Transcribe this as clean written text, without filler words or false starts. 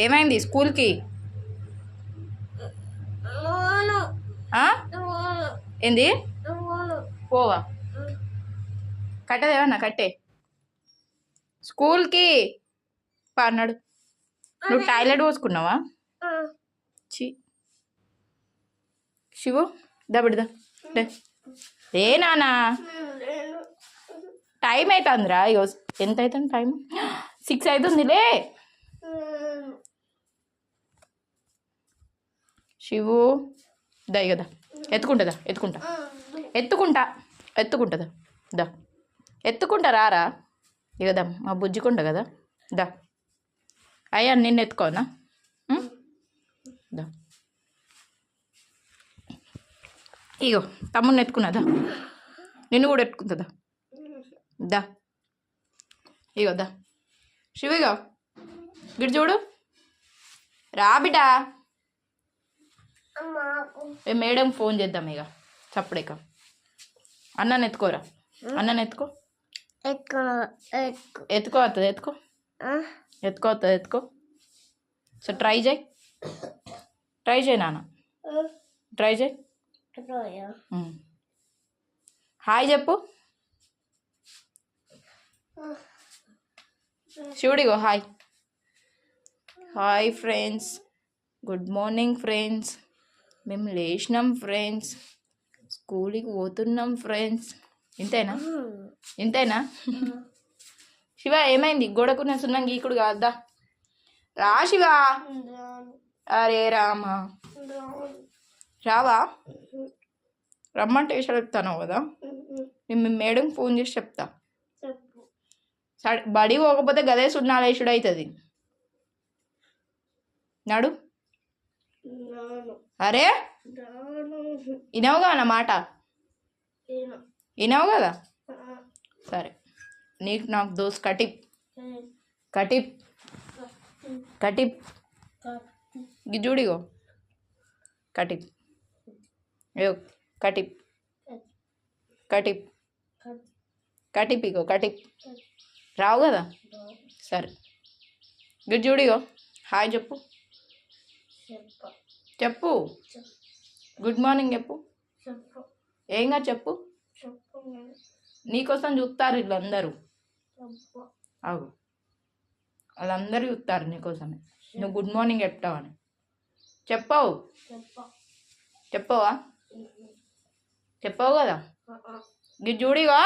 ఏమైంది స్కూల్కి? ఏంది? పోవా? కట్టదేమన్నా కట్టే స్కూల్కి పా అన్నాడు. నువ్వు టాయిలెట్ పోసుకున్నావా? చి శివు దబిడదా ఏ నానా టైం అవుతుందిరా. ఇగో ఎంత అవుతుంది టైం? 6 అవుతుందిలే. శివు దా కదా ఎత్తుకుంటుందా? ఎత్తుకుంటుందా? దా ఎత్తుకుంటా రారా. ఇకదా మా బుజ్జికుంట కదా. దా అయ్యా నిన్ను ఎత్తుకోనా? దా ఇగో తమ్ముడిని ఎత్తుకున్నదా? నిన్ను కూడా ఎత్తుకుంటుందా? దా ఇగో దా శివు ఇగో గిడి చూడు రా బిడ్డా. మేడం ఫోన్ చేద్దాం ఇక చప్పుడేక. అన్నని ఎత్తుకోరా. అన్నని ఎత్తుకో. ఎత్తుకోవద్దు ఎత్తుకో. సో ట్రై చేయి నాన్న. ట్రై చేయి. హాయ్ చెప్పు శివుడిగో hi. Hi friends, good morning friends. మేము లేచినాం ఫ్రెండ్స్, స్కూల్కి పోతున్నాం ఫ్రెండ్స్. ఇంతేనా? శివ ఏమైంది? గోడకున్న సున్నం గీకుడు కాద్దా. రా శివ. అరే రామా రావా? రమ్మంటే చెప్తాను కదా. మేము మేడం ఫోన్ చేసి చెప్తా. బడి పోకపోతే గదే సున్నాలేసుడు అవుతుంది. నాడు అరే వినవుగా నా మాట? వినవు కదా? సరే నీకు నాకు దోస్ కటిప్ గిజుడిగో కటిప్ ఇగో కటిప్ రావు కదా. సరే గిజుడిగో హాయ్ చెప్పు. గుడ్ మార్నింగ్ చెప్పు. ఏంగా చెప్పు. నీకోసం చూస్తారు వీళ్ళందరూ. అవు వాళ్ళందరూ చూస్తారు నీకోసమే. నువ్వు గుడ్ మార్నింగ్ చెప్తావని. చెప్పవా కదా. గిజుడిగో